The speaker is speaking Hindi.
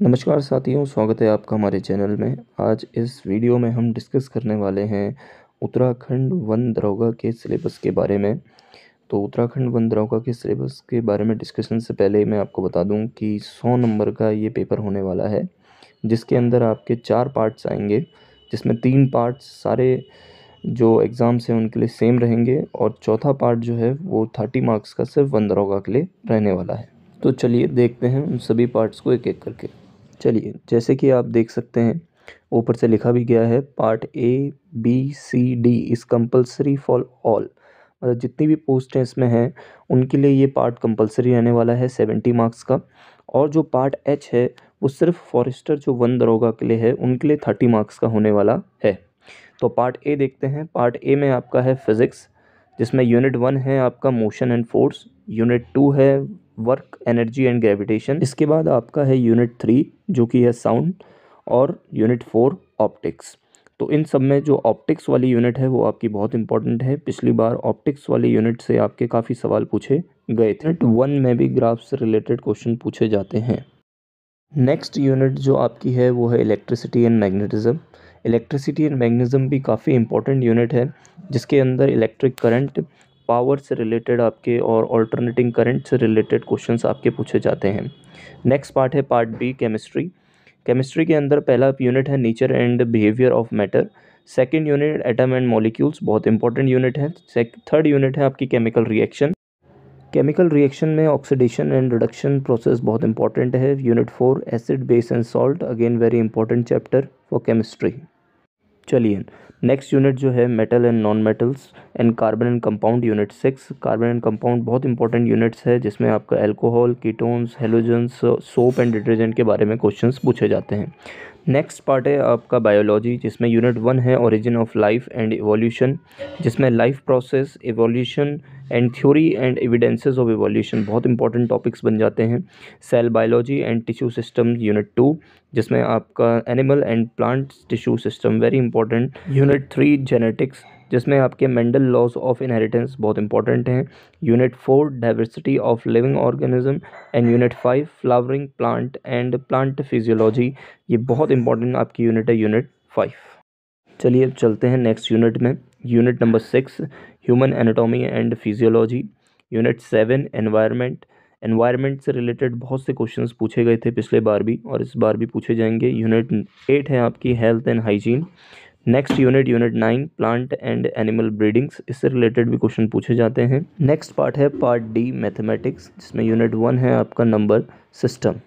नमस्कार साथियों, स्वागत है आपका हमारे चैनल में। आज इस वीडियो में हम डिस्कस करने वाले हैं उत्तराखंड वन दरोगा के सिलेबस के बारे में। तो उत्तराखंड वन दरोगा के सिलेबस के बारे में डिस्कशन से पहले मैं आपको बता दूं कि 100 नंबर का ये पेपर होने वाला है, जिसके अंदर आपके 4 पार्ट्स आएंगे, जिसमें 3 पार्ट्स सारे जो एग्ज़ाम्स हैं उनके लिए सेम रहेंगे और चौथा पार्ट जो है वो 30 मार्क्स का सिर्फ वन दरोगा के लिए रहने वाला है। तो चलिए देखते हैं उन सभी पार्ट्स को एक एक करके। चलिए, जैसे कि आप देख सकते हैं ऊपर से लिखा भी गया है, part A B C D is compulsory for all. मतलब जितनी भी पोस्टें इसमें हैं उनके लिए ये पार्ट कंपलसरी रहने वाला है 70 मार्क्स का। और जो पार्ट एच है वो सिर्फ फॉरेस्टर जो वन दरोगा के लिए है उनके लिए 30 मार्क्स का होने वाला है। तो पार्ट ए देखते हैं। पार्ट ए में आपका है फिज़िक्स, जिसमें यूनिट 1 है आपका मोशन एंड फोर्स, यूनिट 2 है वर्क एनर्जी एंड ग्रेविटेशन, इसके बाद आपका है यूनिट 3 जो कि है साउंड, और यूनिट 4 ऑप्टिक्स। तो इन सब में जो ऑप्टिक्स वाली यूनिट है वो आपकी बहुत इंपॉर्टेंट है। पिछली बार ऑप्टिक्स वाली यूनिट से आपके काफ़ी सवाल पूछे गए थे। यूनिट 1 में भी ग्राफ से रिलेटेड क्वेश्चन पूछे जाते हैं। नेक्स्ट यूनिट जो आपकी है वो है electricity and magnetism. Electricity and magnetism भी काफ़ी इंपॉर्टेंट यूनिट है, जिसके अंदर इलेक्ट्रिक करंट, पावर से रिलेटेड आपके और ऑल्टरनेटिंग करंट से रिलेटेड क्वेश्चंस आपके पूछे जाते हैं। नेक्स्ट पार्ट है पार्ट बी केमिस्ट्री। केमिस्ट्री के अंदर पहला यूनिट है nature and behaviour of matter. Second unit atom and molecules, बहुत इंपॉर्टेंट यूनिट है। थर्ड यूनिट है आपकी केमिकल रिएक्शन। केमिकल रिएक्शन में ऑक्सीडेशन एंड रिडक्शन प्रोसेस बहुत इंपॉर्टेंट है। Unit 4 acid base and salt, again very important chapter for chemistry. चलिए, नेक्स्ट यूनिट जो है metal and non metals and carbon and compound, unit 6। Carbon and compound बहुत इंपॉर्टेंट यूनिट्स है, जिसमें आपका alcohol, ketones, halogens, soap and detergent के बारे में क्वेश्चंस पूछे जाते हैं। नेक्स्ट पार्ट है आपका बायोलॉजी, जिसमें यूनिट 1 है origin of life and evolution, जिसमें life process, evolution and theory and evidences of evolution बहुत इंपॉर्टेंट टॉपिक्स बन जाते हैं। Cell biology and tissue system, unit 2, जिसमें आपका animal and plant tissue system very important. Unit 3 genetics, जिसमें आपके मेंडल लॉज ऑफ इनहेरिटेंस बहुत इंपॉर्टेंट हैं। Unit 4 diversity of living organism and unit 5 flowering plant and plant physiology, ये बहुत इंपॉर्टेंट आपकी यूनिट है, यूनिट 5। चलिए अब चलते हैं नेक्स्ट यूनिट में। Unit number 6 human anatomy and physiology. Unit 7 environment. Environment से रिलेटेड बहुत से क्वेश्चंस पूछे गए थे पिछले बार भी और इस बार भी पूछे जाएंगे। यूनिट 8 है आपकी health and hygiene. Next unit, unit 9 plant and animal breedings, इससे रिलेटेड भी क्वेश्चन पूछे जाते हैं। नेक्स्ट पार्ट है पार्ट डी मैथमेटिक्स, जिसमें यूनिट 1 है आपका नंबर सिस्टम।